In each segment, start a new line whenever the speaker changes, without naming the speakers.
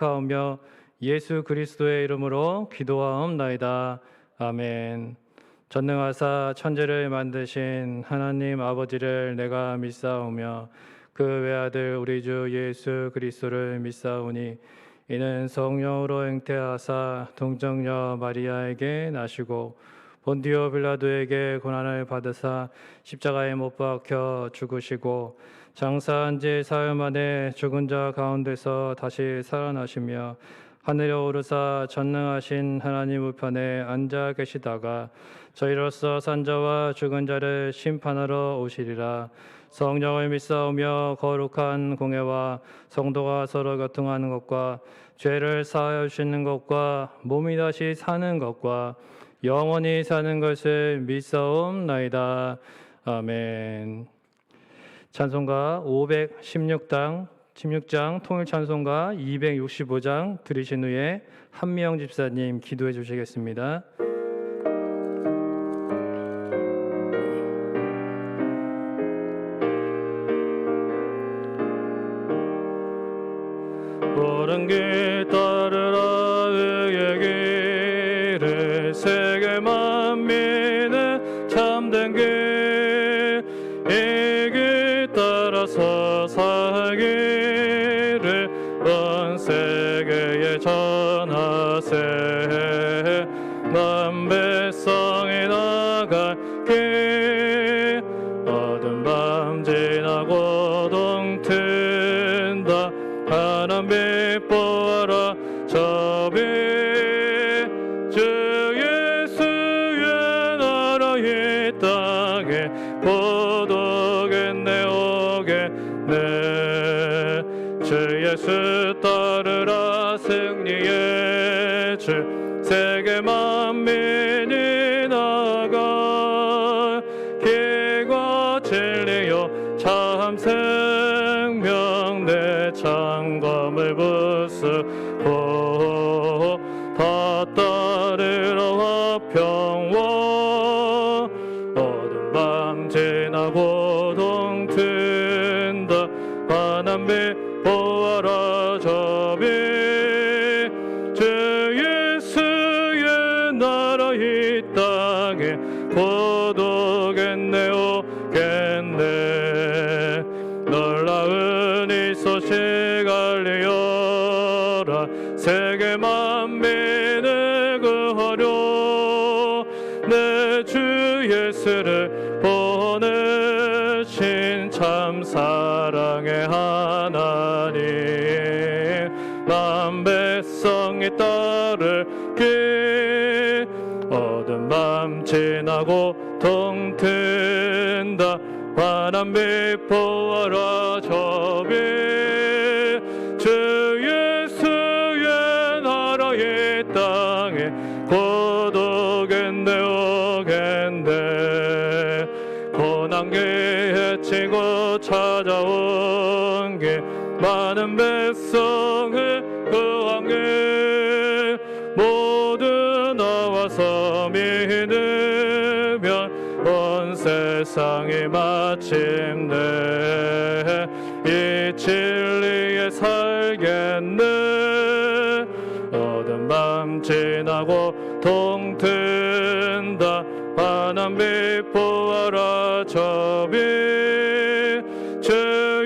하오며 예수 그리스도의 이름으로 기도하옵나이다. 아멘. 전능하사 천지를 만드신 하나님 아버지를 내가 믿사오며 그 외아들 우리 주 예수 그리스도를 믿사오니 이는 성령으로 잉태하사 동정녀 마리아에게 나시고 본디오 빌라도에게 고난을 받으사 십자가에 못 박혀 죽으시고 장사한 지 사흘 만에 죽은 자 가운데서 다시 살아나시며 하늘에 오르사 전능하신 하나님 우편에 앉아 계시다가 저희로서 산 자와 죽은 자를 심판하러 오시리라. 성령을 믿사오며 거룩한 공예와 성도가 서로 교통하는 것과 죄를 사하여 주시는 것과 몸이 다시 사는 것과 영원히 사는 것을 믿사옵나이다. 아멘. 찬송가 516장 통일찬송가 265장 들으신 후에 한미영 집사님 기도해 주시겠습니다. 옳은 길 따르라 의의 길을 세계 만민의 참된 길 이 길 따라서 살기를 온 세계에 전하세 만 백성이 나갈 길 어두운 밤 지나고 동튼다 하나님 보아라 저비 주 예수의 나라 이 땅에 고독했네 오겠네 주 예수 따르라 승리의 주 세계 만민이 나가 길과 진리요 참 생명 내 창검을 부수고 다 따르러 화평원 어두운 밤 지나고 동튼다 환한 빛 보아라 저비 주 예수의 나라 이 땅에 고독했네 오겠네 놀라운 이 소식 알리어라 세계 만민을 구하려 내 주 예수를 보내신 참 사랑의 하나님 만 백성이 따를 길 어두운 밤 지나고 동튼다 환한 빛 보아라 저비 주 예수의 나라 이 땅에 고독했네 오겠네 고난기 해치고 찾아온 길 많은 백성을 구한 길 모두 나와서 믿으면 온 세상이 마침내 이 진리에 살겠네 어두운 밤 지나고 동튼다 환한 빛 보아라 저비 주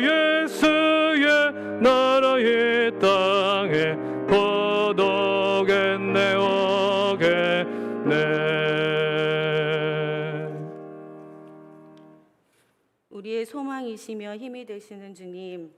예수의 나라 이 땅에 고독했네 오겠네.
우리의 소망이시며 힘이 되시는 주님,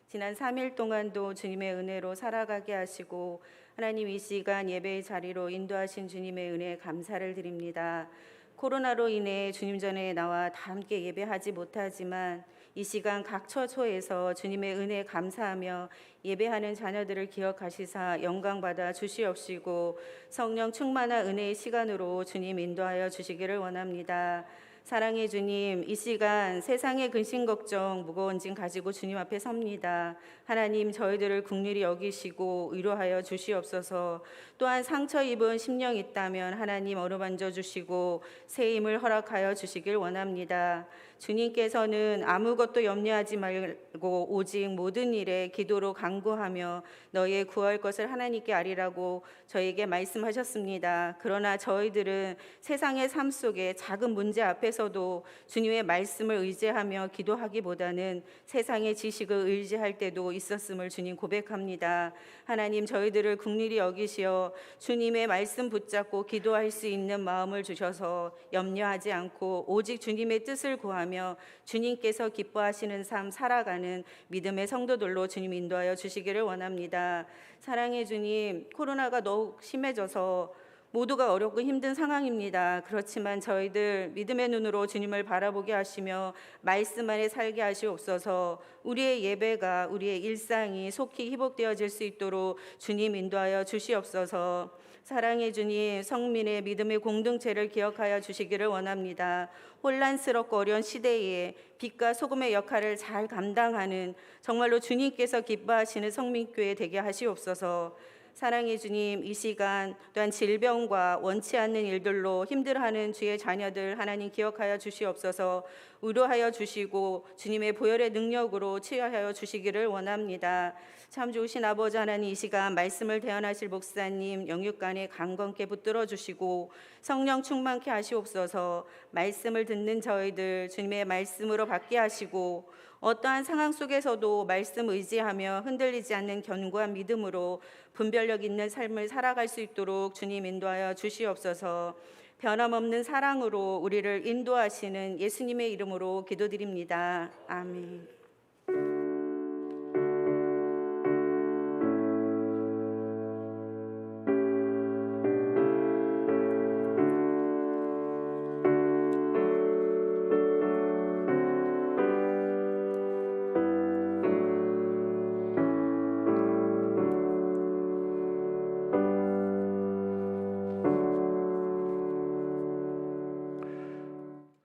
지난 3일 동안도 주님의 은혜로 살아가게 하시고 하나님 이 시간 예배의 자리로 인도하신 주님의 은혜에 감사를 드립니다. 코로나로 인해 주님 전에 나와 다 함께 예배하지 못하지만 이 시간 각 처소에서 주님의 은혜에 감사하며 예배하는 자녀들을 기억하시사 영광받아 주시옵시고 성령 충만한 은혜의 시간으로 주님 인도하여 주시기를 원합니다. 사랑의 주님, 이 시간 세상의 근심 걱정 무거운 짐 가지고 주님 앞에 섭니다. 하나님, 저희들을 긍휼히 여기시고 위로하여 주시옵소서. 또한 상처 입은 심령 있다면 하나님 어루만져 주시고 새 힘을 허락하여 주시길 원합니다. 주님께서는 아무것도 염려하지 말고 오직 모든 일에 기도로 간구하며 너희의 구할 것을 하나님께 아리라고 저에게 말씀하셨습니다. 그러나 저희들은 세상의 삶 속에 작은 문제 앞에서도 주님의 말씀을 의지하며 기도하기보다는 세상의 지식을 의지할 때도 있었음을 주님 고백합니다. 하나님, 저희들을 긍휼히 여기시어 주님의 말씀 붙잡고 기도할 수 있는 마음을 주셔서 염려하지 않고 오직 주님의 뜻을 구하며 주님께서 기뻐하시는 삶 살아가는 믿음의 성도들로 주님 인도하여 주시기를 원합니다. 사랑의 주님, 코로나가 더욱 심해져서 모두가 어렵고 힘든 상황입니다. 그렇지만 저희들 믿음의 눈으로 주님을 바라보게 하시며 말씀 안에 살게 하시옵소서. 우리의 예배가 우리의 일상이 속히 회복되어질 수 있도록 주님 인도하여 주시옵소서. 사랑의 주님, 성민의 믿음의 공동체를 기억하여 주시기를 원합니다. 혼란스럽고 어려운 시대에 빛과 소금의 역할을 잘 감당하는 정말로 주님께서 기뻐하시는 성민교회 되게 하시옵소서. 사랑의 주님, 이 시간 또한 질병과 원치 않는 일들로 힘들어하는 주의 자녀들 하나님 기억하여 주시옵소서. 위로하여 주시고 주님의 보혈의 능력으로 치유하여 주시기를 원합니다. 참 좋으신 아버지 하나님, 이 시간 말씀을 대언하실 목사님 영육간에 강건케 붙들어 주시고 성령 충만케 하시옵소서. 말씀을 듣는 저희들 주님의 말씀으로 받게 하시고 어떠한 상황 속에서도 말씀 의지하며 흔들리지 않는 견고한 믿음으로 분별력 있는 삶을 살아갈 수 있도록 주님 인도하여 주시옵소서. 변함없는 사랑으로 우리를 인도하시는 예수님의 이름으로 기도드립니다. 아멘.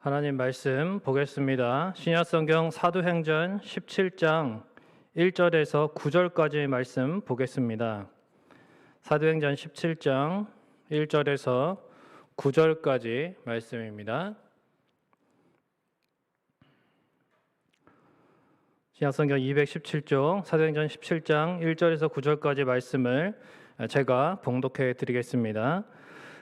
하나님 말씀 보겠습니다. 신약성경 사도행전 17장 1절에서 9절까지의 말씀 보겠습니다. 사도행전 17장 1절에서 9절까지 말씀입니다. 신약성경 217쪽 사도행전 17장 1절에서 9절까지 말씀을 제가 봉독해 드리겠습니다.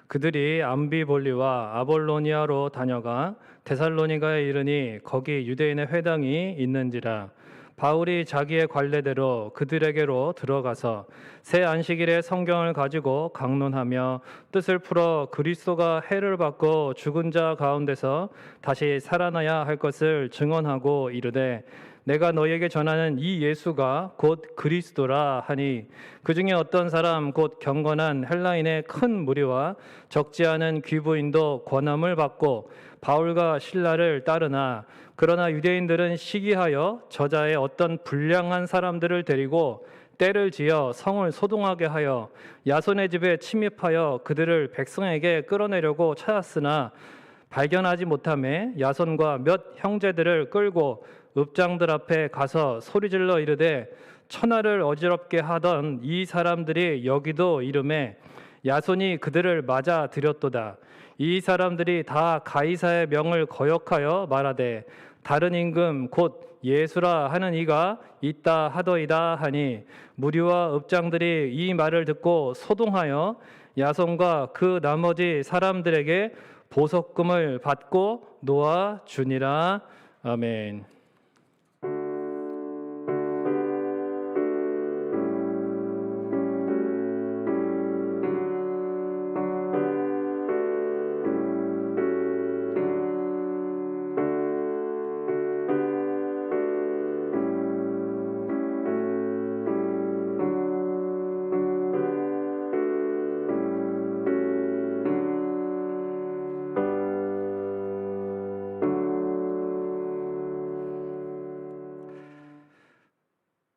그들이 암비볼리와 아볼로니아로 다녀가 데살로니가에 이르니 거기 유대인의 회당이 있는지라. 바울이 자기의 관례대로 그들에게로 들어가서 새 안식일에 성경을 가지고 강론하며 뜻을 풀어 그리스도가 해를 받고 죽은 자 가운데서 다시 살아나야 할 것을 증언하고 이르되 내가 너희에게 전하는 이 예수가 곧 그리스도라 하니 그 중에 어떤 사람 곧 경건한 헬라인의 큰 무리와 적지 않은 귀부인도 권함을 받고 바울과 실라를 따르나 그러나 유대인들은 시기하여 저자의 어떤 불량한 사람들을 데리고 때를 지어 성을 소동하게 하여 야손의 집에 침입하여 그들을 백성에게 끌어내려고 찾았으나 발견하지 못하매 야손과 몇 형제들을 끌고 읍장들 앞에 가서 소리질러 이르되 천하를 어지럽게 하던 이 사람들이 여기도 이르매 야손이 그들을 맞아 들였도다. 이 사람들이 다 가이사의 명을 거역하여 말하되 다른 임금 곧 예수라 하는 이가 있다 하더이다 하니 무리와 읍장들이 이 말을 듣고 소동하여 야손과 그 나머지 사람들에게 보석금을 받고 놓아 주니라. 아멘.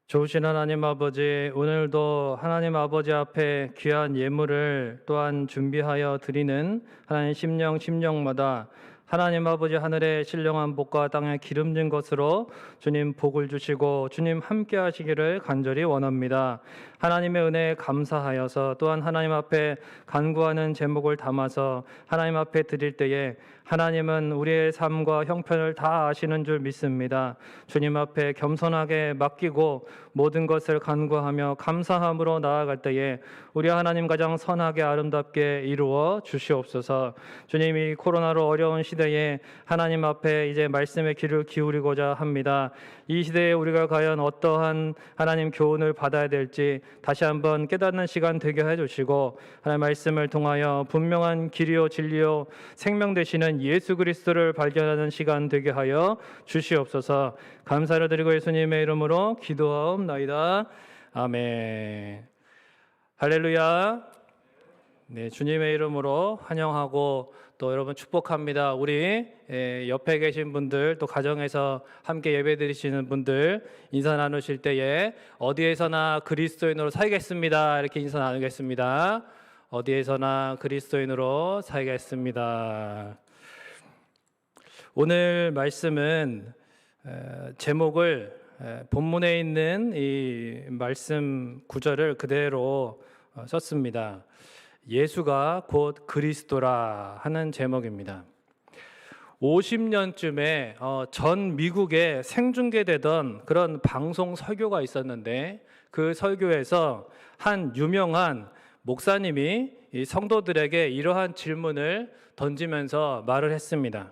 좋으신 하나님 아버지, 오늘도 하나님 아버지 앞에 귀한 예물을 또한 준비하여 드리는 하나님 심령마다 하나님 아버지 하늘의 신령한 복과 땅에 기름진 것으로 주님 복을 주시고 주님 함께 하시기를 간절히 원합니다. 하나님의 은혜에 감사하여서 또한 하나님 앞에 간구하는 제목을 담아서 하나님 앞에 드릴 때에 하나님은 우리의 삶과 형편을 다 아시는 줄 믿습니다. 주님 앞에 겸손하게 맡기고 모든 것을 간구하며 감사함으로 나아갈 때에 우리 하나님 가장 선하게 아름답게 이루어 주시옵소서. 주님이 코로나로 어려운 시대에 하나님 앞에 이제 말씀의 귀를 기울이고자 합니다. 이 시대에 우리가 과연 어떠한 하나님 교훈을 받아야 될지 다시 한번 깨닫는 시간 되게 해주시고 하나님 말씀을 통하여 분명한 길이요 진리요 생명 되시는 예수 그리스도를 발견하는 시간 되게 하여 주시옵소서. 감사를 드리고 예수님의 이름으로 기도하옵나이다. 아멘. 할렐루야. 네, 주님의 이름으로 환영하고 또 여러분 축복합니다. 우리 옆에 계신 분들 또 가정에서 함께 예배드리시는 분들 인사 나누실 때에 어디에서나 그리스도인으로 살겠습니다. 이렇게 인사 나누겠습니다. 어디에서나 그리스도인으로 살겠습니다. 오늘 말씀은 제목을 본문에 있는 이 말씀 구절을 그대로 썼습니다. 예수가 곧 그리스도라 하는 제목입니다. 50년쯤에 전 미국에 생중계되던 그런 방송 설교가 있었는데 그 설교에서 한 유명한 목사님이 이 성도들에게 이러한 질문을 던지면서 말을 했습니다.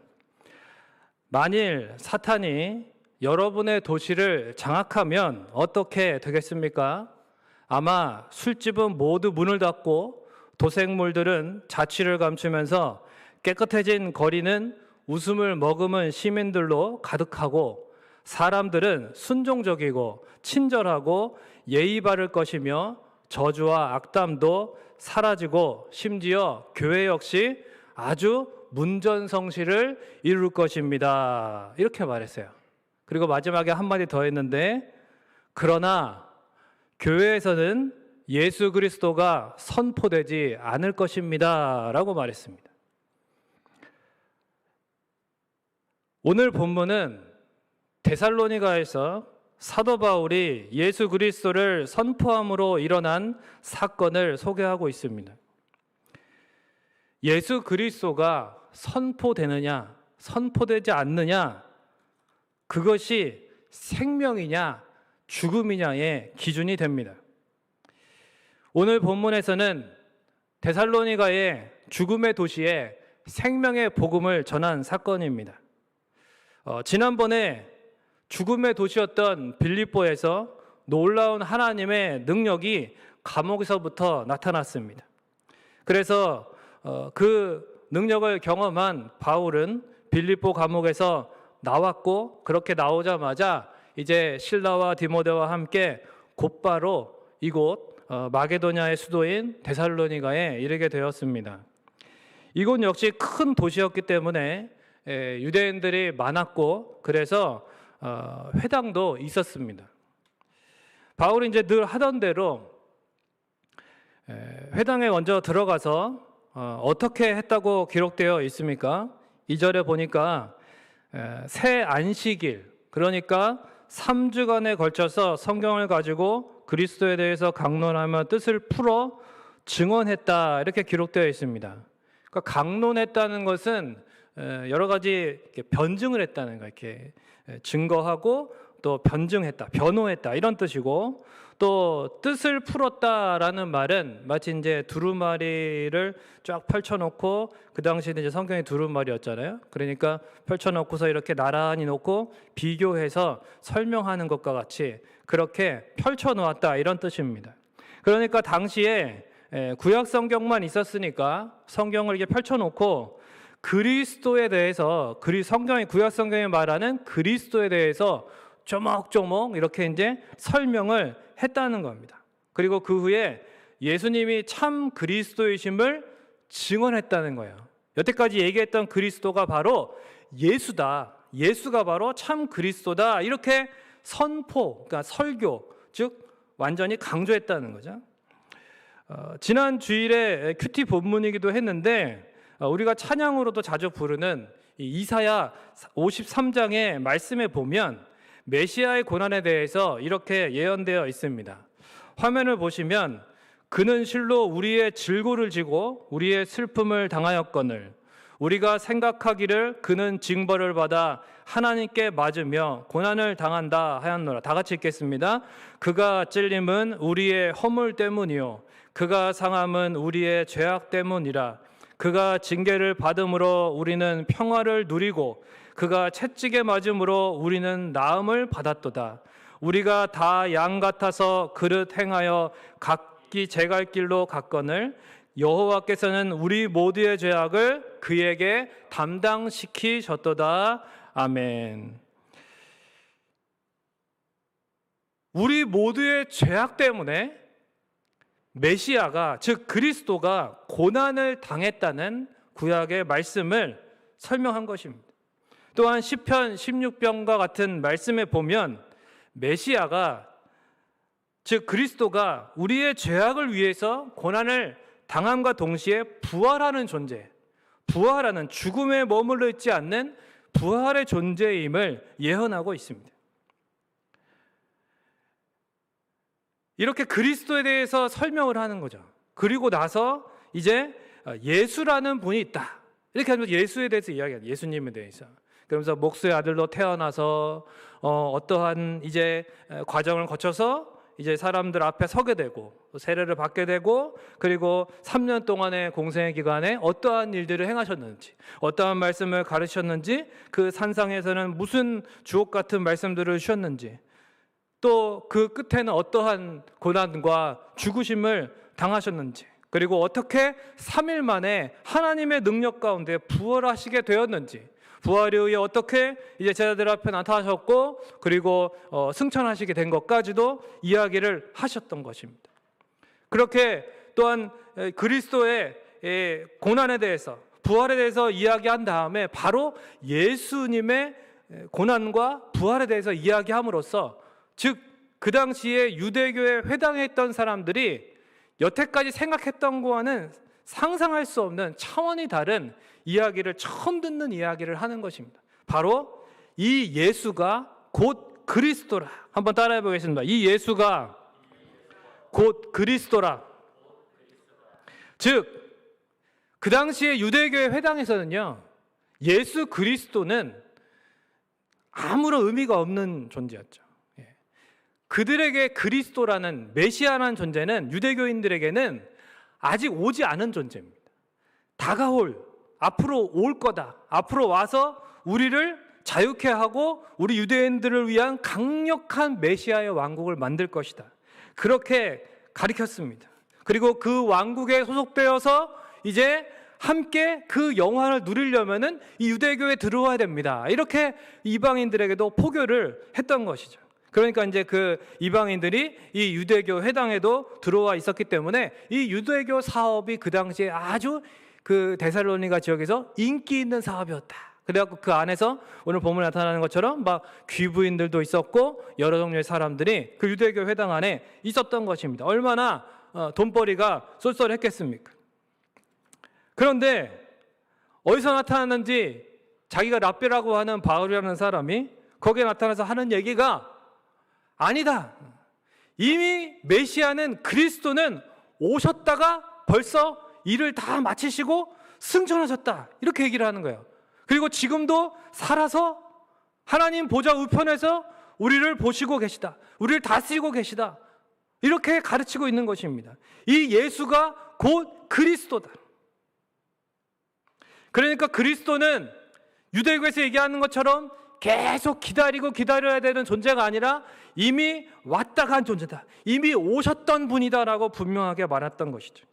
만일 사탄이 여러분의 도시를 장악하면 어떻게 되겠습니까? 아마 술집은 모두 문을 닫고 도색물들은 자취를 감추면서 깨끗해진 거리는 웃음을 머금은 시민들로 가득하고 사람들은 순종적이고 친절하고 예의 바를 것이며 저주와 악담도 사라지고 심지어 교회 역시 아주 문전성시를 이룰 것입니다. 이렇게 말했어요. 그리고 마지막에 한마디 더 했는데 그러나 교회에서는 예수 그리스도가 선포되지 않을 것입니다. 라고 말했습니다. 오늘 본문은 데살로니가에서 사도 바울이 예수 그리스도를 선포함으로 일어난 사건을 소개하고 있습니다. 예수 그리스도가 선포되느냐, 선포되지 않느냐, 그것이 생명이냐, 죽음이냐의 기준이 됩니다. 오늘 본문에서는 데살로니가의 죽음의 도시에 생명의 복음을 전한 사건입니다. 지난번에 죽음의 도시였던 빌립보에서 놀라운 하나님의 능력이 감옥에서부터 나타났습니다. 그래서 그 능력을 경험한 바울은 빌립보 감옥에서 나왔고 그렇게 나오자마자 이제 실라와 디모데와 함께 곧바로 이곳 마게도냐의 수도인 데살로니가에 이르게 되었습니다. 이곳 역시 큰 도시였기 때문에 유대인들이 많았고 그래서 회당도 있었습니다. 바울이 이제 늘 하던 대로 회당에 먼저 들어가서 어떻게 했다고 기록되어 있습니까? 2절에 보니까 새 안식일, 그러니까 3주간에 걸쳐서 성경을 가지고 그리스도에 대해서 강론하며 뜻을 풀어 증언했다 이렇게 기록되어 있습니다. 그러니까 강론했다는 것은 여러 가지 변증을 했다는 거, 이렇게 증거하고 또 변증했다, 변호했다 이런 뜻이고 또 뜻을 풀었다라는 말은 마치 이제 두루마리를 쫙 펼쳐놓고 그 당시에는 이제 성경이 두루마리였잖아요. 그러니까 펼쳐놓고서 이렇게 나란히 놓고 비교해서 설명하는 것과 같이 그렇게 펼쳐놓았다 이런 뜻입니다. 그러니까 당시에 구약 성경만 있었으니까 성경을 이렇게 펼쳐놓고 그리스도에 대해서 성경이 구약 성경이 말하는 그리스도에 대해서 조목조목 이렇게 이제 설명을 했다는 겁니다. 그리고 그 후에 예수님이 참 그리스도이심을 증언했다는 거예요. 여태까지 얘기했던 그리스도가 바로 예수다. 예수가 바로 참 그리스도다. 이렇게 선포, 그러니까 설교, 즉 완전히 강조했다는 거죠. 지난 주일에 큐티 본문이기도 했는데 우리가 찬양으로도 자주 부르는 이 이사야 53장의 말씀에 보면 메시아의 고난에 대해서 이렇게 예언되어 있습니다. 화면을 보시면 그는 실로 우리의 질고를 지고 우리의 슬픔을 당하였거늘 우리가 생각하기를 그는 징벌을 받아 하나님께 맞으며 고난을 당한다 하였노라. 다 같이 읽겠습니다. 그가 찔림은 우리의 허물 때문이요 그가 상함은 우리의 죄악 때문이라. 그가 징계를 받음으로 우리는 평화를 누리고 그가 채찍에 맞음으로 우리는 나음을 받았도다. 우리가 다 양 같아서 그릇 행하여 각기 제갈 길로 갔거늘 여호와께서는 우리 모두의 죄악을 그에게 담당시키셨도다. 아멘. 우리 모두의 죄악 때문에 메시아가 즉 그리스도가 고난을 당했다는 구약의 말씀을 설명한 것입니다. 또한 시편 16편과 같은 말씀에 보면 메시아가 즉 그리스도가 우리의 죄악을 위해서 고난을 당함과 동시에 부활하는 존재, 부활하는 죽음에 머물러 있지 않는 부활의 존재임을 예언하고 있습니다. 이렇게 그리스도에 대해서 설명을 하는 거죠. 그리고 나서 이제 예수라는 분이 있다. 이렇게 하면서 예수에 대해서 이야기해요. 예수님에 대해서. 그러면서 목수의 아들로 태어나서 어떠한 이제 과정을 거쳐서 이제 사람들 앞에 서게 되고 세례를 받게 되고 그리고 3년 동안의 공생의 기간에 어떠한 일들을 행하셨는지 어떠한 말씀을 가르치셨는지 그 산상에서는 무슨 주옥 같은 말씀들을 주셨는지 또 그 끝에는 어떠한 고난과 죽으심을 당하셨는지 그리고 어떻게 3일 만에 하나님의 능력 가운데 부활하시게 되었는지 부활 이후에 어떻게 이제 제자들 앞에 나타나셨고 그리고 승천하시게 된 것까지도 이야기를 하셨던 것입니다. 그렇게 또한 그리스도의 고난에 대해서 부활에 대해서 이야기한 다음에 바로 예수님의 고난과 부활에 대해서 이야기함으로써 즉 그 당시에 유대교에 회당에 있던 사람들이 여태까지 생각했던 거와는 상상할 수 없는 차원이 다른 이야기를 처음 듣는 이야기를 하는 것입니다. 바로 이 예수가 곧 그리스도라. 한번 따라해 보겠습니다. 이 예수가 곧 그리스도라. 즉 그 당시에 유대교의 회당에서는요 예수 그리스도는 아무런 의미가 없는 존재였죠. 그들에게 그리스도라는 메시아라는 존재는 유대교인들에게는 아직 오지 않은 존재입니다. 다가올, 앞으로 올 거다. 앞으로 와서 우리를 자유케 하고 우리 유대인들을 위한 강력한 메시아의 왕국을 만들 것이다. 그렇게 가르쳤습니다. 그리고 그 왕국에 소속되어서 이제 함께 그 영광을 누리려면은 이 유대교에 들어와야 됩니다. 이렇게 이방인들에게도 포교를 했던 것이죠. 그러니까 이제 그 이방인들이 이 유대교 회당에도 들어와 있었기 때문에 이 유대교 사업이 그 당시에 아주 그 데살로니가 지역에서 인기 있는 사업이었다. 그래갖고 그 안에서 오늘 본문에 나타나는 것처럼 막 귀부인들도 있었고 여러 종류의 사람들이 그 유대교 회당 안에 있었던 것입니다. 얼마나 돈벌이가 쏠쏠했겠습니까? 그런데 어디서 나타났는지 자기가 랍비라고 하는 바울이라는 사람이 거기에 나타나서 하는 얘기가 아니다. 이미 메시아는 그리스도는 오셨다가 벌써 일을 다 마치시고 승천하셨다. 이렇게 얘기를 하는 거예요. 그리고 지금도 살아서 하나님 보좌 우편에서 우리를 보시고 계시다. 우리를 다스리고 계시다. 이렇게 가르치고 있는 것입니다. 이 예수가 곧 그리스도다. 그러니까 그리스도는 유대교에서 얘기하는 것처럼 계속 기다리고 기다려야 되는 존재가 아니라 이미 왔다 간 존재다. 이미 오셨던 분이다라고 분명하게 말했던 것이죠.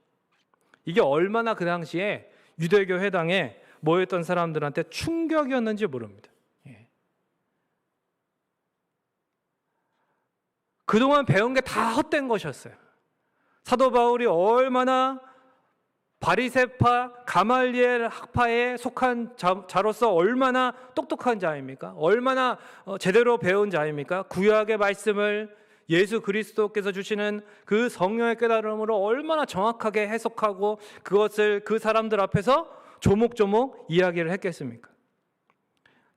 이게 얼마나 그 당시에 유대교 회당에 모였던 사람들한테 충격이었는지 모릅니다. 그동안 배운 게 다 헛된 것이었어요. 사도 바울이 얼마나 바리새파 가말리엘 학파에 속한 자로서 얼마나 똑똑한 자입니까? 얼마나 제대로 배운 자입니까? 구약의 말씀을 예수 그리스도께서 주시는 그 성령의 깨달음으로 얼마나 정확하게 해석하고 그것을 그 사람들 앞에서 조목조목 이야기를 했겠습니까?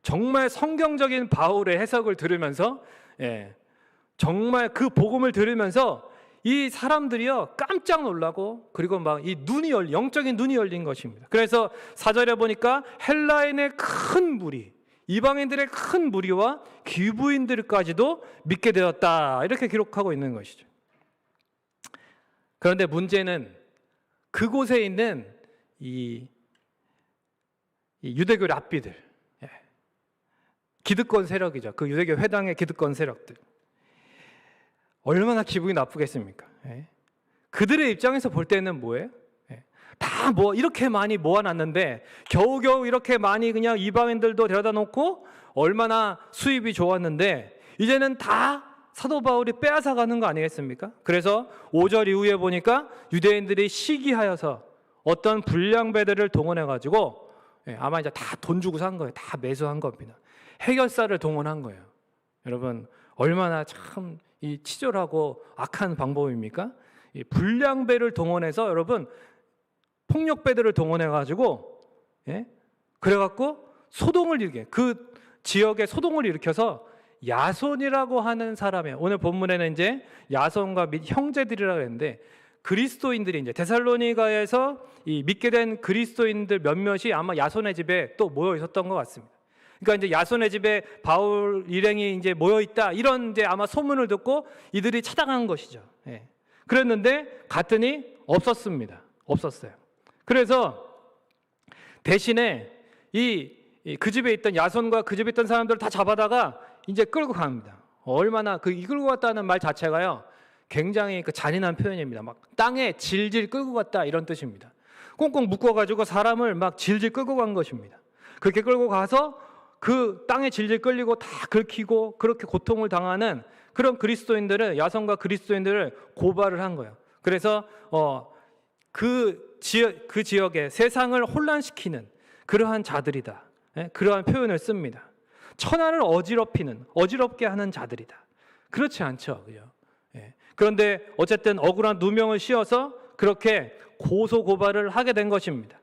정말 성경적인 바울의 해석을 들으면서 정말 그 복음을 들으면서 이 사람들이요 깜짝 놀라고 그리고 막 이 영적인 눈이 열린 것입니다. 그래서 4절에 보니까 헬라인의 큰 무리, 이방인들의 큰 무리와 귀부인들까지도 믿게 되었다 이렇게 기록하고 있는 것이죠. 그런데 문제는 그곳에 있는 이 유대교 랍비들, 기득권 세력이죠. 그 유대교 회당의 기득권 세력들 얼마나 기분이 나쁘겠습니까? 그들의 입장에서 볼 때는 뭐예요? 다 이렇게 많이 모아놨는데 겨우겨우 이렇게 많이 그냥 이방인들도 데려다 놓고 얼마나 수입이 좋았는데 이제는 다 사도 바울이 빼앗아 가는 거 아니겠습니까? 그래서 5절 이후에 보니까 유대인들이 시기하여서 어떤 불량배들을 동원해 가지고 아마 이제 다 돈 주고 산 거예요. 다 매수한 겁니다. 해결사를 동원한 거예요. 여러분 얼마나 참 이 치졸하고 악한 방법입니까? 이 불량배를 동원해서 여러분 폭력배들을 동원해 가지고 그래갖고 소동을 일으켜 그 지역에 소동을 일으켜서 야손이라고 하는 사람의 오늘 본문에는 이제 야손과 및 형제들이라고 했는데 그리스도인들이 이제 데살로니가에서 이 믿게 된 그리스도인들 몇몇이 아마 야손의 집에 또 모여 있었던 것 같습니다. 그러니까 이제 야손의 집에 바울 일행이 이제 모여 있다 이런 이제 아마 소문을 듣고 이들이 찾아간 것이죠. 그랬는데 갔더니 없었습니다. 없었어요. 그래서 대신에 그 집에 있던 야손과 그 집에 있던 사람들을 다 잡아다가 이제 끌고 갑니다. 얼마나 그 이끌고 갔다는 말 자체가요 굉장히 그 잔인한 표현입니다. 막 땅에 질질 끌고 갔다 이런 뜻입니다. 꽁꽁 묶어가지고 사람을 막 질질 끌고 간 것입니다. 그렇게 끌고 가서 그 땅에 질질 끌리고 다 긁히고 그렇게 고통을 당하는 그런 그리스도인들은 야손과 그리스도인들을 고발을 한 거예요. 그래서 그 지역에 세상을 혼란시키는 그러한 자들이다. 그러한 표현을 씁니다. 천하를 어지럽게 하는 자들이다. 그렇지 않죠, 그죠? 그런데 어쨌든 억울한 누명을 씌워서 그렇게 고소 고발을 하게 된 것입니다.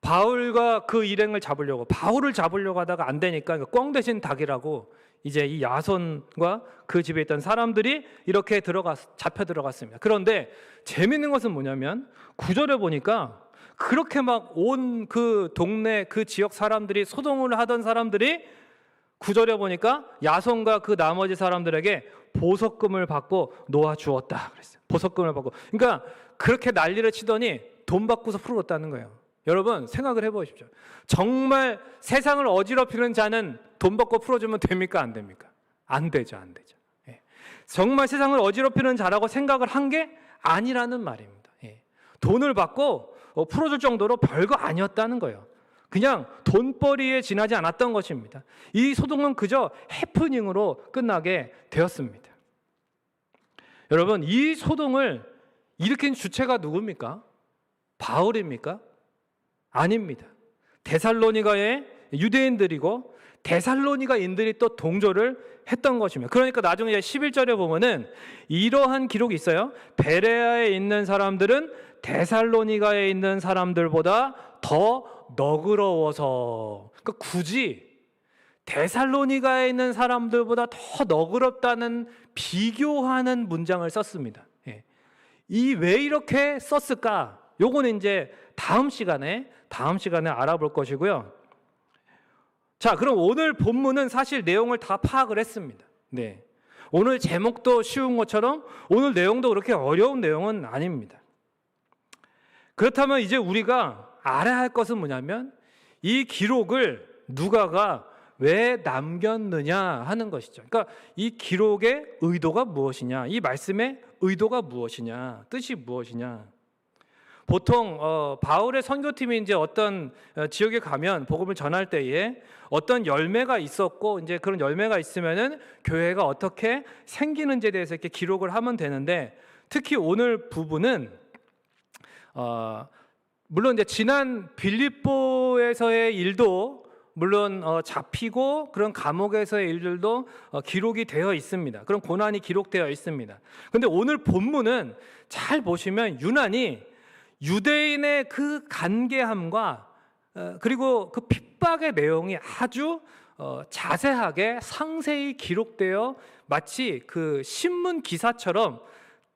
바울과 그 일행을 잡으려고 바울을 잡으려고 하다가 안 되니까 꽝 대신 닭이라고 이제 이 야손과 그 집에 있던 사람들이 이렇게 잡혀 들어갔습니다. 그런데 재밌는 것은 뭐냐면 9절에 보니까 그렇게 막 온 그 동네 그 지역 사람들이 소동을 하던 사람들이 9절에 보니까 야손과 그 나머지 사람들에게 보석금을 받고 놓아주었다 그랬어요. 보석금을 받고 그러니까 그렇게 난리를 치더니 돈 받고서 풀어줬다는 거예요. 여러분 생각을 해보십시오. 정말 세상을 어지럽히는 자는 돈 받고 풀어주면 됩니까? 안 됩니까? 안 되죠. 안 되죠. 정말 세상을 어지럽히는 자라고 생각을 한 게 아니라는 말입니다. 돈을 받고 풀어줄 정도로 별거 아니었다는 거예요. 그냥 돈벌이에 지나지 않았던 것입니다. 이 소동은 그저 해프닝으로 끝나게 되었습니다. 여러분 이 소동을 일으킨 주체가 누굽니까? 바울입니까? 아닙니다. 데살로니가의 유대인들이고 데살로니가인들이 또 동조를 했던 것입니다. 그러니까 나중에 11절에 보면은 이러한 기록이 있어요. 베레아에 있는 사람들은 데살로니가에 있는 사람들보다 더 너그러워서 그러니까 굳이 데살로니가에 있는 사람들보다 더 너그럽다는 비교하는 문장을 썼습니다. 이 왜 이렇게 썼을까? 요거는 이제 다음 시간에 알아볼 것이고요. 자, 그럼 오늘 본문은 사실 내용을 다 파악을 했습니다. 오늘 제목도 쉬운 것처럼 오늘 내용도 그렇게 어려운 내용은 아닙니다. 그렇다면 이제 우리가 알아야 할 것은 뭐냐면 이 기록을 누가가 왜 남겼느냐 하는 것이죠. 그러니까 이 기록의 의도가 무엇이냐, 이 말씀의 의도가 무엇이냐, 뜻이 무엇이냐. 보통 바울의 선교팀이 이제 어떤 지역에 가면 복음을 전할 때에 어떤 열매가 있었고 이제 그런 열매가 있으면은 교회가 어떻게 생기는지에 대해서 이렇게 기록을 하면 되는데 특히 오늘 부분은 물론 이제 지난 빌립보에서의 일도 물론 잡히고 그런 감옥에서의 일들도 기록이 되어 있습니다. 그런 고난이 기록되어 있습니다. 그런데 오늘 본문은 잘 보시면 유난히 유대인의 그 간계함과 그리고 그 핍박 핍박의 내용이 아주 자세하게 상세히 기록되어 마치 그 신문 기사처럼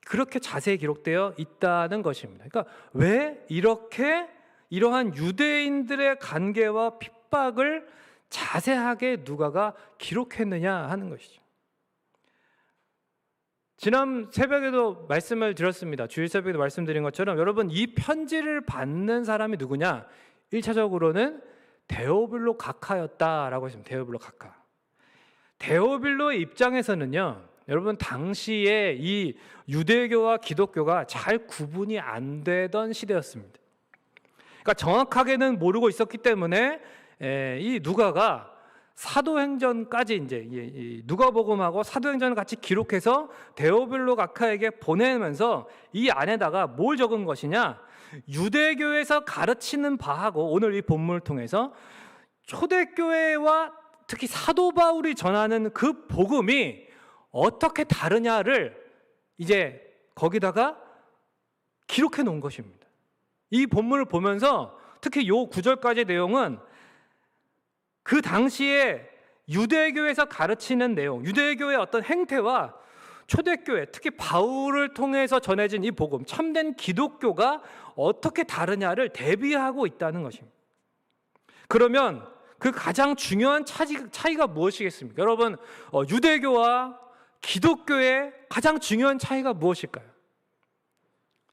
그렇게 자세히 기록되어 있다는 것입니다. 그러니까 왜 이렇게 이러한 유대인들의 간계와 핍박을 자세하게 누가가 기록했느냐 하는 것이죠. 지난 새벽에도 말씀을 드렸습니다. 주일 새벽에도 말씀드린 것처럼 여러분, 이 편지를 받는 사람이 누구냐? 1차적으로는 데오빌로 각하였다라고 했습니다. 데오빌로 각하. 데오빌로의 입장에서는요, 여러분, 당시에 이 유대교와 기독교가 잘 구분이 안 되던 시대였습니다. 그러니까 정확하게는 모르고 있었기 때문에 이 누가가 사도행전까지 이제 누가복음하고 사도행전을 같이 기록해서 데오빌로 각하에게 보내면서 이 안에다가 뭘 적은 것이냐? 유대교에서 가르치는 바하고 오늘 이 본문을 통해서 초대교회와 특히 사도 바울이 전하는 그 복음이 어떻게 다르냐를 이제 거기다가 기록해 놓은 것입니다. 이 본문을 보면서 특히 요 9절까지의 내용은 그 당시에 유대교에서 가르치는 내용, 유대교의 어떤 행태와 초대교회, 특히 바울을 통해서 전해진 이 복음, 참된 기독교가 어떻게 다르냐를 대비하고 있다는 것입니다. 그러면 그 가장 중요한 차이가 무엇이겠습니까? 여러분, 유대교와 기독교의 가장 중요한 차이가 무엇일까요?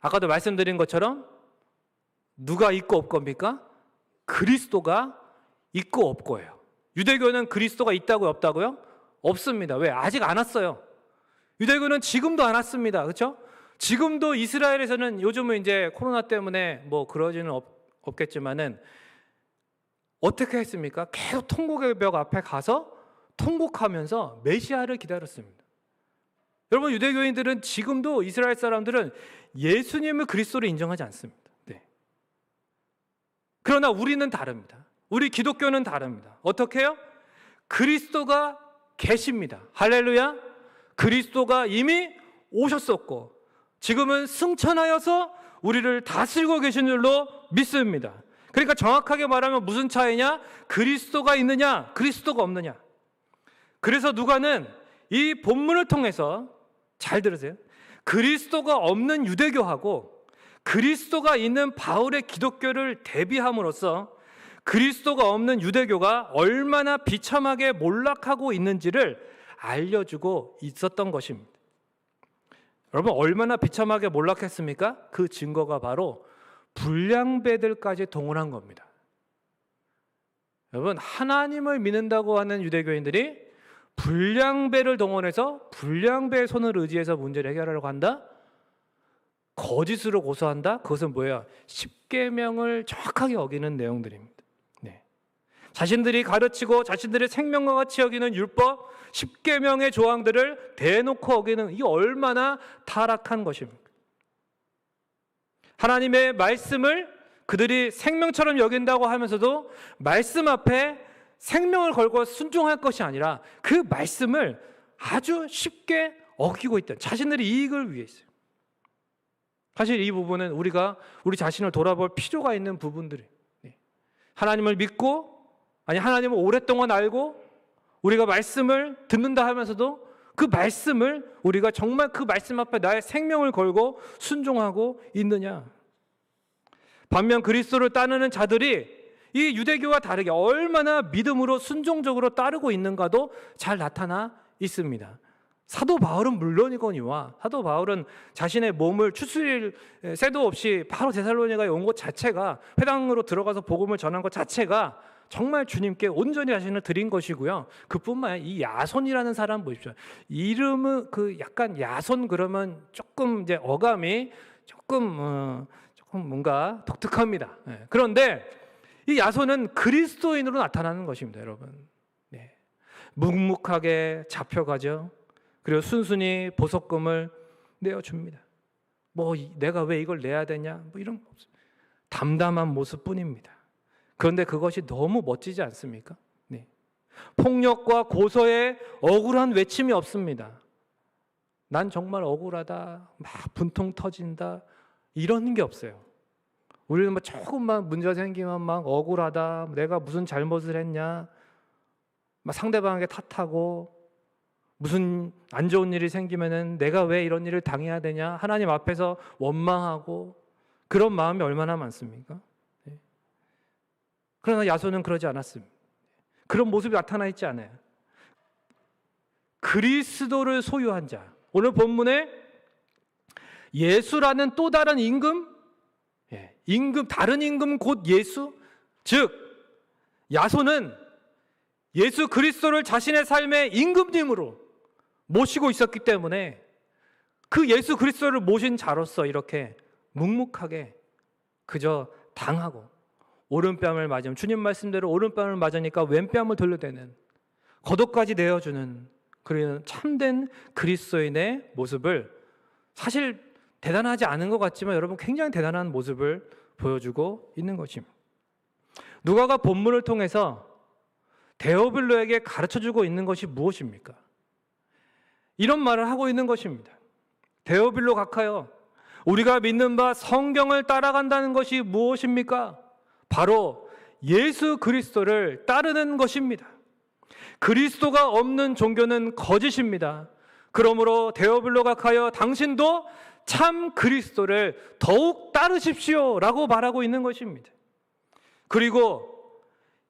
아까도 말씀드린 것처럼 누가 있고 없겁니까? 그리스도가 있고 없고예요. 유대교는 그리스도가 있다고요, 없다고요? 없습니다. 왜? 아직 안 왔어요. 유대교는 지금도 안 왔습니다. 그렇죠? 지금도 이스라엘에서는 요즘은 이제 코로나 때문에 뭐 그러지는 없겠지만은 어떻게 했습니까? 계속 통곡의 벽 앞에 가서 통곡하면서 메시아를 기다렸습니다. 여러분, 유대교인들은 지금도 이스라엘 사람들은 예수님을 그리스도로 인정하지 않습니다. 네. 그러나 우리는 다릅니다. 우리 기독교는 다릅니다. 어떻게 해요? 그리스도가 계십니다. 할렐루야. 그리스도가 이미 오셨었고 지금은 승천하여서 우리를 다스리고 계신 줄로 믿습니다. 그러니까 정확하게 말하면 무슨 차이냐? 그리스도가 있느냐, 그리스도가 없느냐. 그래서 누가는 이 본문을 통해서 잘 들으세요. 그리스도가 없는 유대교하고 그리스도가 있는 바울의 기독교를 대비함으로써 그리스도가 없는 유대교가 얼마나 비참하게 몰락하고 있는지를 알려주고 있었던 것입니다. 여러분, 얼마나 비참하게 몰락했습니까? 그 증거가 바로 불량배들까지 동원한 겁니다. 여러분, 하나님을 믿는다고 하는 유대교인들이 불량배를 동원해서 불량배의 손을 의지해서 문제를 해결하려고 한다? 거짓으로 고소한다? 그것은 뭐예요? 십계명을 정확하게 어기는 내용들입니다. 네. 자신들이 가르치고 자신들의 생명과 같이 여기는 율법, 십계명의 조항들을 대놓고 어기는, 이 얼마나 타락한 것입니까? 하나님의 말씀을 그들이 생명처럼 여긴다고 하면서도 말씀 앞에 생명을 걸고 순종할 것이 아니라 그 말씀을 아주 쉽게 어기고 있다. 자신들의 이익을 위해 있어요. 사실 이 부분은 우리가 우리 자신을 돌아볼 필요가 있는 부분들이에요. 하나님을 믿고, 아니 하나님을 오랫동안 알고 우리가 말씀을 듣는다 하면서도 그 말씀을 우리가 정말 그 말씀 앞에 나의 생명을 걸고 순종하고 있느냐. 반면 그리스도를 따르는 자들이 이 유대교와 다르게 얼마나 믿음으로 순종적으로 따르고 있는가도 잘 나타나 있습니다. 사도 바울은 물론이거니와 사도 바울은 자신의 몸을 추스릴 새도 없이 바로 데살로니가에 온 것 자체가, 회당으로 들어가서 복음을 전한 것 자체가 정말 주님께 온전히 자신을 드린 것이고요. 그뿐만 아니라 이 야손이라는 사람 보십시오. 이름은 그 약간 야손 그러면 조금 이제 어감이 조금 뭔가 독특합니다. 그런데 이 야손은 그리스도인으로 나타나는 것입니다, 여러분. 네. 묵묵하게 잡혀가죠. 그리고 순순히 보석금을 내어줍니다. 뭐 내가 왜 이걸 내야 되냐? 뭐 이런 거 없어요. 담담한 모습뿐입니다. 그런데 그것이 너무 멋지지 않습니까? 네. 폭력과 고소에 억울한 외침이 없습니다. 난 정말 억울하다, 막 분통 터진다, 이런 게 없어요. 우리는 뭐 조금만 문제가 생기면 막 억울하다, 내가 무슨 잘못을 했냐, 막 상대방에게 탓하고, 무슨 안 좋은 일이 생기면은 내가 왜 이런 일을 당해야 되냐, 하나님 앞에서 원망하고, 그런 마음이 얼마나 많습니까? 그러나 야손은 그러지 않았습니다. 그런 모습이 나타나 있지 않아요. 그리스도를 소유한 자, 오늘 본문에 예수라는 또 다른 임금, 다른 임금 곧 예수, 즉 야손은 예수 그리스도를 자신의 삶의 임금님으로 모시고 있었기 때문에 그 예수 그리스도를 모신 자로서 이렇게 묵묵하게 그저 당하고, 오른뺨을 맞으면, 주님 말씀대로 오른뺨을 맞으니까 왼뺨을 돌려대는, 겉옷까지 내어주는 그런 참된 그리스도인의 모습을, 사실 대단하지 않은 것 같지만 여러분 굉장히 대단한 모습을 보여주고 있는 것입니다. 누가가 본문을 통해서 데오빌로에게 가르쳐주고 있는 것이 무엇입니까? 이런 말을 하고 있는 것입니다. 데오빌로 각하여, 우리가 믿는 바 성경을 따라간다는 것이 무엇입니까? 바로 예수 그리스도를 따르는 것입니다. 그리스도가 없는 종교는 거짓입니다. 그러므로 데오빌로 각하여 당신도 참 그리스도를 더욱 따르십시오 라고 말하고 있는 것입니다. 그리고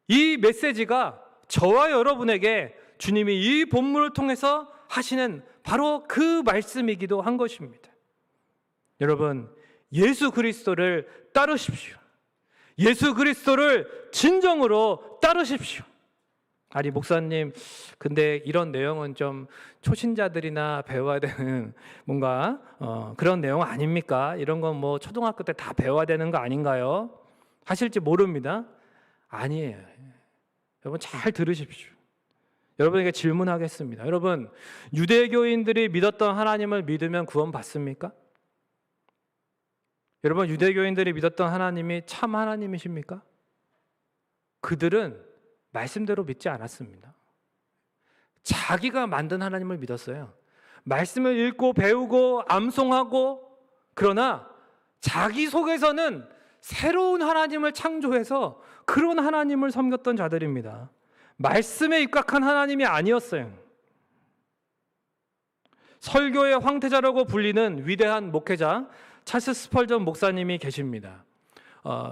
이 메시지가 저와 여러분에게 주님이 이 본문을 통해서 하시는 바로 그 말씀이기도 한 것입니다. 여러분, 예수 그리스도를 따르십시오. 예수 그리스도를 진정으로 따르십시오. 아니 목사님, 근데 이런 내용은 좀 초신자들이나 배워야 되는 뭔가 그런 내용 아닙니까? 이런 건 뭐 초등학교 때 다 배워야 되는 거 아닌가요? 하실지 모릅니다. 아니에요. 여러분 잘 들으십시오. 여러분에게 질문하겠습니다. 여러분, 유대교인들이 믿었던 하나님을 믿으면 구원 받습니까? 여러분, 유대교인들이 믿었던 하나님이 참 하나님이십니까? 그들은 말씀대로 믿지 않았습니다. 자기가 만든 하나님을 믿었어요. 말씀을 읽고 배우고 암송하고, 그러나 자기 속에서는 새로운 하나님을 창조해서 그런 하나님을 섬겼던 자들입니다. 말씀에 입각한 하나님이 아니었어요. 설교의 황태자라고 불리는 위대한 목회자 찰스 스펄전 목사님이 계십니다.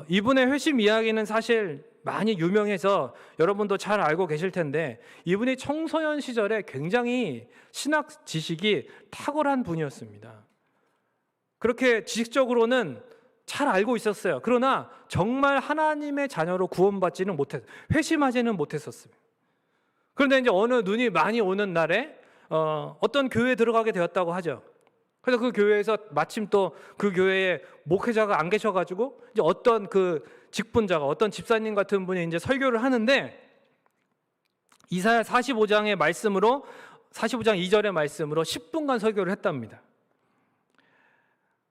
이분의 회심 이야기는 사실 많이 유명해서 여러분도 잘 알고 계실 텐데, 이분이 청소년 시절에 굉장히 신학 지식이 탁월한 분이었습니다. 그렇게 지식적으로는 잘 알고 있었어요. 그러나 정말 하나님의 자녀로 구원받지는 못했어요. 회심하지는 못했었습니다. 그런데 이제 어느 눈이 많이 오는 날에 어떤 교회에 들어가게 되었다고 하죠. 그래서 그 교회에서 마침 또 그 교회에 목회자가 안 계셔가지고 이제 어떤 그 직분자가, 어떤 집사님 같은 분이 이제 설교를 하는데, 이사야 45장의 말씀으로, 45장 2절의 말씀으로 10분간 설교를 했답니다.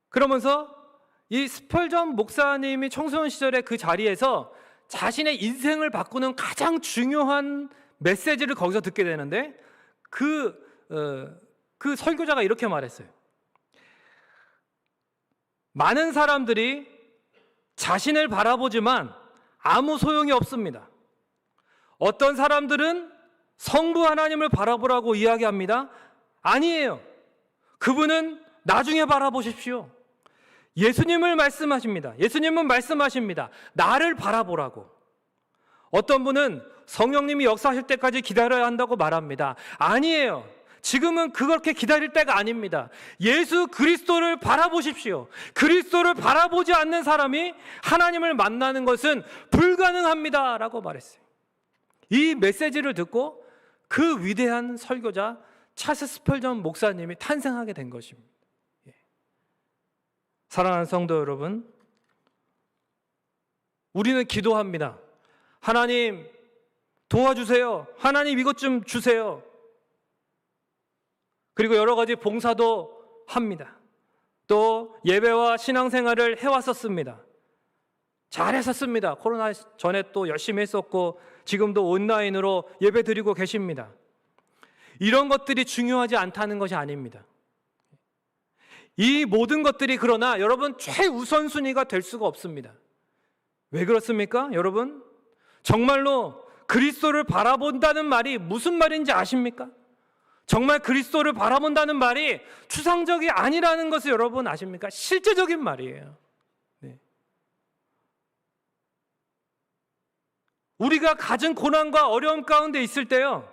그러면서 이 스펄전 목사님이 청소년 시절에 그 자리에서 자신의 인생을 바꾸는 가장 중요한 메시지를 거기서 듣게 되는데, 그 설교자가 이렇게 말했어요. 많은 사람들이 자신을 바라보지만 아무 소용이 없습니다. 어떤 사람들은 성부 하나님을 바라보라고 이야기합니다. 아니에요. 그분은 나중에 바라보십시오. 예수님을 말씀하십니다. 예수님은 말씀하십니다. 나를 바라보라고. 어떤 분은 성령님이 역사하실 때까지 기다려야 한다고 말합니다. 아니에요. 지금은 그렇게 기다릴 때가 아닙니다. 예수 그리스도를 바라보십시오. 그리스도를 바라보지 않는 사람이 하나님을 만나는 것은 불가능합니다 라고 말했어요. 이 메시지를 듣고 그 위대한 설교자 찰스 스펄전 목사님이 탄생하게 된 것입니다. 사랑하는 성도 여러분, 우리는 기도합니다. 하나님 도와주세요. 하나님 이것 좀 주세요. 그리고 여러 가지 봉사도 합니다. 또 예배와 신앙생활을 해왔었습니다. 잘했었습니다. 코로나 전에 또 열심히 했었고 지금도 온라인으로 예배 드리고 계십니다. 이런 것들이 중요하지 않다는 것이 아닙니다. 이 모든 것들이 그러나 여러분 최우선순위가 될 수가 없습니다. 왜 그렇습니까? 여러분, 정말로 그리스도를 바라본다는 말이 무슨 말인지 아십니까? 정말 그리스도를 바라본다는 말이 추상적이 아니라는 것을 여러분 아십니까? 실제적인 말이에요. 네. 우리가 가진 고난과 어려움 가운데 있을 때요,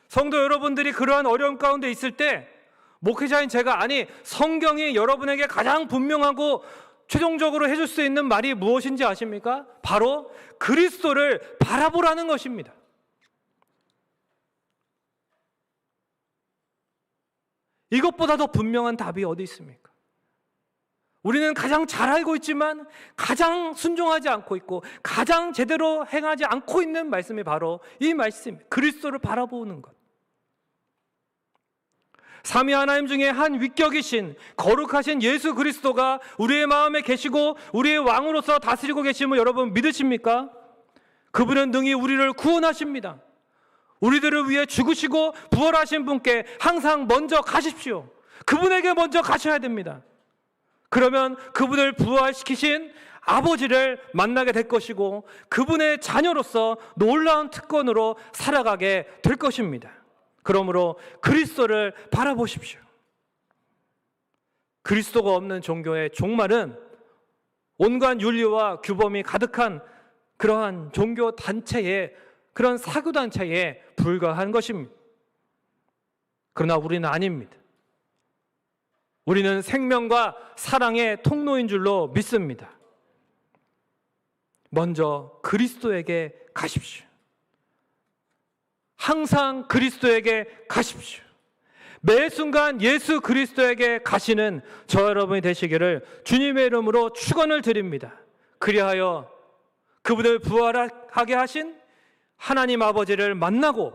성도 여러분들이 그러한 어려움 가운데 있을 때 목회자인 제가, 아니 성경이 여러분에게 가장 분명하고 최종적으로 해줄 수 있는 말이 무엇인지 아십니까? 바로 그리스도를 바라보라는 것입니다. 이것보다 더 분명한 답이 어디 있습니까? 우리는 가장 잘 알고 있지만 가장 순종하지 않고 있고 가장 제대로 행하지 않고 있는 말씀이 바로 이 말씀, 그리스도를 바라보는 것. 삼위 하나님 중에 한 위격이신 거룩하신 예수 그리스도가 우리의 마음에 계시고 우리의 왕으로서 다스리고 계심을 여러분 믿으십니까? 그분은 능히 우리를 구원하십니다. 우리들을 위해 죽으시고 부활하신 분께 항상 먼저 가십시오. 그분에게 먼저 가셔야 됩니다. 그러면 그분을 부활시키신 아버지를 만나게 될 것이고 그분의 자녀로서 놀라운 특권으로 살아가게 될 것입니다. 그러므로 그리스도를 바라보십시오. 그리스도가 없는 종교의 종말은 온갖 윤리와 규범이 가득한 그러한 종교 단체의, 그런 사교 단체에 불과한 것입니다. 그러나 우리는 아닙니다. 우리는 생명과 사랑의 통로인 줄로 믿습니다. 먼저 그리스도에게 가십시오. 항상 그리스도에게 가십시오. 매 순간 예수 그리스도에게 가시는 저 여러분이 되시기를 주님의 이름으로 축원을 드립니다. 그리하여 그분을 부활하게 하신 하나님 아버지를 만나고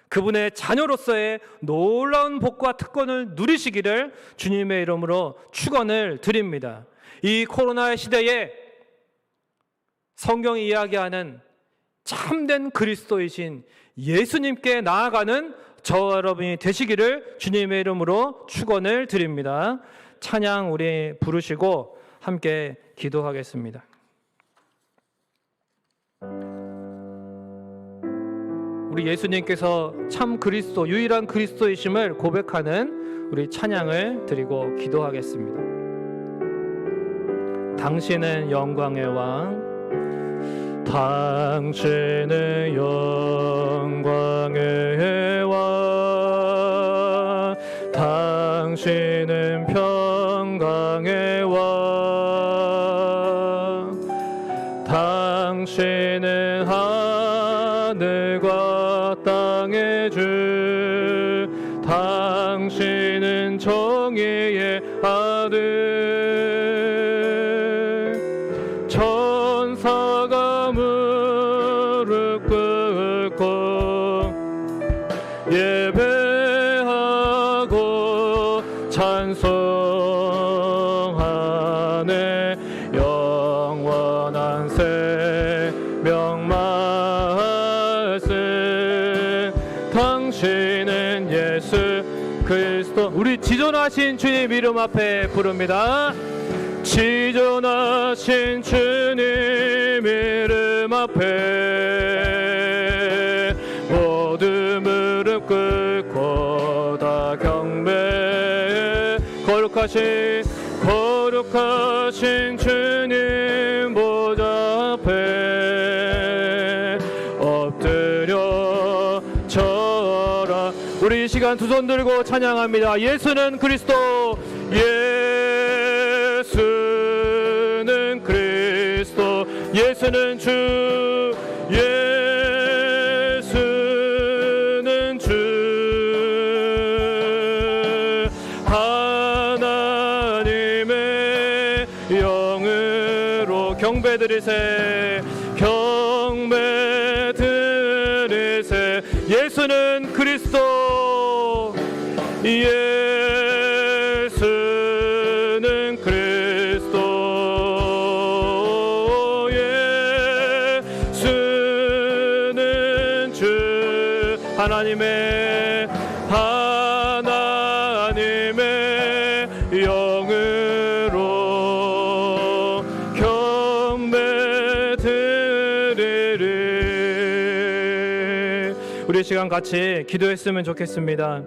그분의 자녀로서의 놀라운 복과 특권을 누리시기를 주님의 이름으로 축원을 드립니다. 이 코로나의 시대에 성경이 이야기하는 참된 그리스도이신 예수님께 나아가는 저와 여러분이 되시기를 주님의 이름으로 축원을 드립니다. 찬양 우리 부르시고 함께 기도하겠습니다. 우리 예수님께서 참 그리스도, 유일한 그리스도이심을 고백하는 우리 찬양을 드리고 기도하겠습니다. 당신은 영광의 왕, 당신은 영광의 왕, 당신은 평강의 왕, 당신은 하늘과 땅의 주, 당신은 정의의 아들, 천사가 무릎 꿇고 예배하고 찬송하네. 영원한 생명 말씀, 당신은 예수 그리스도. 우리 지존하신 주님 이름 앞에 부릅니다. 지존하신 주님 이름 앞에 모두 무릎 꿇고 다 경배해. 거룩하신 주님 보좌 앞에 엎드려 절하. 우리 이 시간 두 손 들고 찬양합니다. 예수는 그리스도, 예수는 그리스도, 예수는 주, 예수는 주. 하나님의 영으로 경배 드리세, 경배 드리세. 예수는 그리스도, 예수는 그리스도, 예수는 주. 하나님의 영으로 경배 우리 시간 같이 기도했으면 좋겠습니다.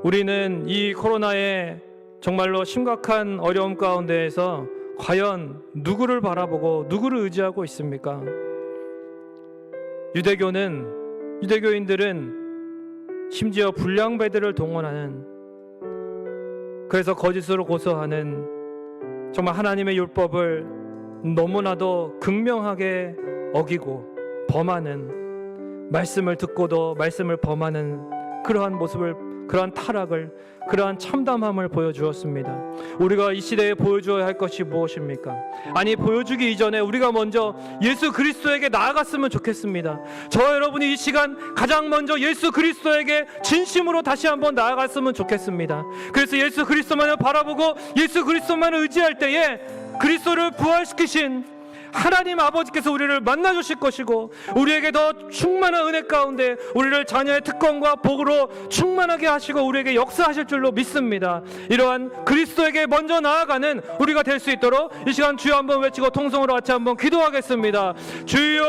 우리는 이 코로나의 정말로 심각한 어려움 가운데에서 과연 누구를 바라보고 누구를 의지하고 있습니까? 유대교인들은 심지어 불량배들을 동원하는, 그래서 거짓으로 고소하는, 정말 하나님의 율법을 너무나도 극명하게 어기고 범하는, 말씀을 듣고도 말씀을 범하는 그러한 모습을, 그러한 타락을, 그러한 참담함을 보여주었습니다. 우리가 이 시대에 보여주어야 할 것이 무엇입니까? 아니, 보여주기 이전에 우리가 먼저 예수 그리스도에게 나아갔으면 좋겠습니다. 저와 여러분이 이 시간 가장 먼저 예수 그리스도에게 진심으로 다시 한번 나아갔으면 좋겠습니다. 그래서 예수 그리스도만을 바라보고 예수 그리스도만을 의지할 때에 그리스도를 부활시키신 하나님 아버지께서 우리를 만나주실 것이고, 우리에게 더 충만한 은혜 가운데 우리를 자녀의 특권과 복으로 충만하게 하시고 우리에게 역사하실 줄로 믿습니다. 이러한 그리스도에게 먼저 나아가는 우리가 될 수 있도록 이 시간 주여 한번 외치고 통성으로 같이 한번 기도하겠습니다. 주여,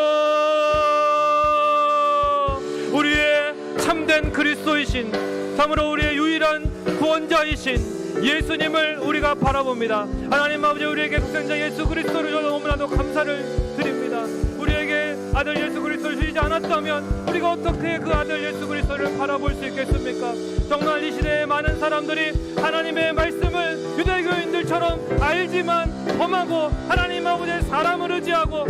우리의 참된 그리스도이신, 참으로 우리의 유일한 구원자이신 예수님을 우리가 바라봅니다. 하나님 아버지, 우리에게 독생자 예수 그리스도를 주셔서 너무나도 감사를 드립니다. 우리에게 아들 예수 그리스도를 주시지 않았다면 우리가 어떻게 그 아들 예수 그리스도를 바라볼 수 있겠습니까? 정말 이 시대에 많은 사람들이 하나님의 말씀을 유대교인들처럼 알지만 범하고, 하나님 아버지의 사람을 의지하고,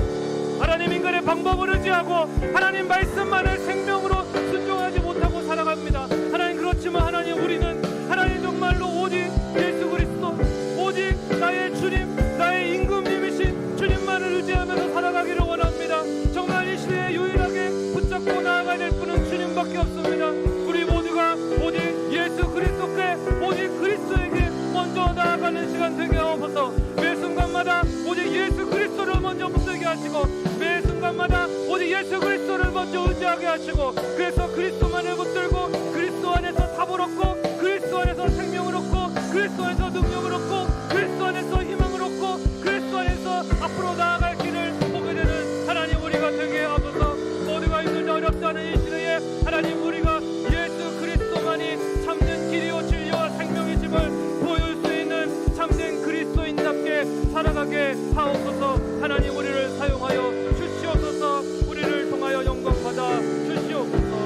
하나님 인간의 방법을 의지하고, 하나님 말씀만을 생명으로 순종하지 못하고 살아갑니다. 하나님, 그렇지만 하나님, 우리는 하나님 정말로 오직 예수 그리스도, 오직 나의 주님, 나의 임금님이신 주님만을 의지하면서 살아가기를 원합니다. 정말 이 시대에 유일하게 붙잡고 나아가야 될 분은 주님밖에 없습니다. 우리 모두가 오직 예수 그리스도께, 오직 그리스도에게 먼저 나아가는 시간 되게 하옵소서. 매 순간마다 오직 예수 그리스도를 먼저 붙들게 하시고, 매 순간마다 오직 예수 그리스도를 먼저 의지하게 하시고, 그래서 그리스도만을 붙들고 그리스도 안에서 답을 얻고, 그리스도 안에서 생명을 얻고, 그리스도 안에서 능력을 얻고, 그리스도 안에서 희망을 얻고, 그리스도 안에서 앞으로 나아갈 길을 보게 되는 하나님 우리가 되게 하옵소서. 모두가 힘들지 어렵지 않은 이 시대에 하나님, 우리가 예수 그리스도만이 참된 길이요 진리와 생명이심을 보여줄 수 있는 참된 그리스도인답게 살아가게 하옵소서. 하나님, 우리를 사용하여 주시옵소서. 우리를 통하여 영광 받아 주시옵소서.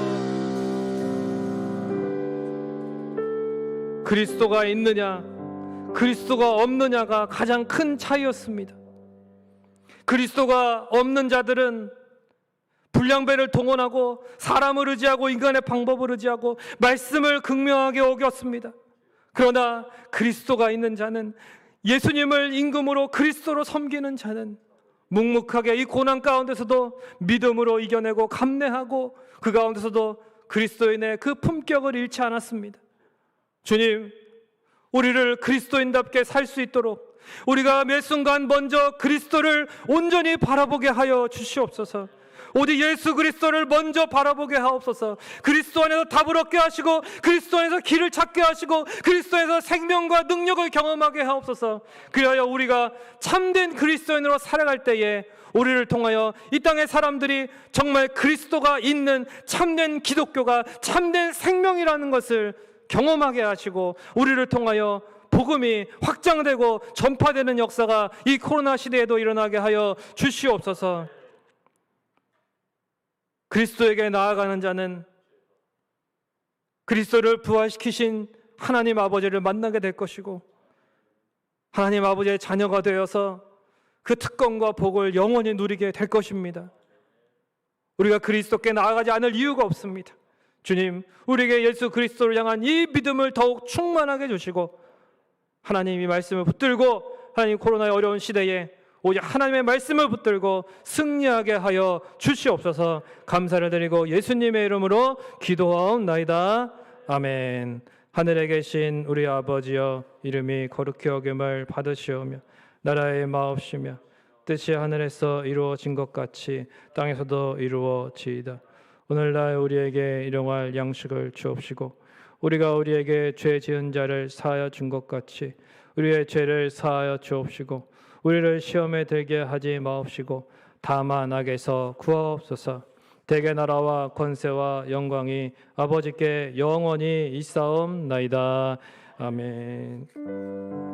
그리스도가 있느냐 그리스도가 없느냐가 가장 큰 차이였습니다. 그리스도가 없는 자들은 불량배를 동원하고, 사람을 의지하고, 인간의 방법을 의지하고, 말씀을 극명하게 어겼습니다. 그러나 그리스도가 있는 자는, 예수님을 임금으로 그리스도로 섬기는 자는 묵묵하게 이 고난 가운데서도 믿음으로 이겨내고 감내하고, 그 가운데서도 그리스도인의 그 품격을 잃지 않았습니다. 주님, 우리를 그리스도인답게 살 수 있도록 우리가 매 순간 먼저 그리스도를 온전히 바라보게 하여 주시옵소서. 오직 예수 그리스도를 먼저 바라보게 하옵소서. 그리스도 안에서 답을 얻게 하시고, 그리스도 안에서 길을 찾게 하시고, 그리스도 안에서 생명과 능력을 경험하게 하옵소서. 그리하여 우리가 참된 그리스도인으로 살아갈 때에 우리를 통하여 이 땅의 사람들이 정말 그리스도가 있는 참된 기독교가 참된 생명이라는 것을 경험하게 하시고, 우리를 통하여 복음이 확장되고 전파되는 역사가 이 코로나 시대에도 일어나게 하여 주시옵소서. 그리스도에게 나아가는 자는 그리스도를 부활시키신 하나님 아버지를 만나게 될 것이고, 하나님 아버지의 자녀가 되어서 그 특권과 복을 영원히 누리게 될 것입니다. 우리가 그리스도께 나아가지 않을 이유가 없습니다. 주님, 우리에게 예수 그리스도를 향한 이 믿음을 더욱 충만하게 주시고, 하나님이 말씀을 붙들고, 하나님 코로나의 어려운 시대에 오직 하나님의 말씀을 붙들고 승리하게 하여 주시옵소서. 감사를 드리고 예수님의 이름으로 기도하옵나이다. 아멘. 하늘에 계신 우리 아버지여, 이름이 거룩히 여김을 받으시오며 나라의 마옵시며 뜻이 하늘에서 이루어진 것 같이 땅에서도 이루어지이다. 오늘날 우리에게 일용할 양식을 주옵시고, 우리가 우리에게 죄 지은 자를 사하여 준 것 같이 우리의 죄를 사하여 주옵시고, 우리를 시험에 들게 하지 마옵시고 다만 악에서 구하옵소서. 대개 나라와 권세와 영광이 아버지께 영원히 있사옵나이다. 아멘.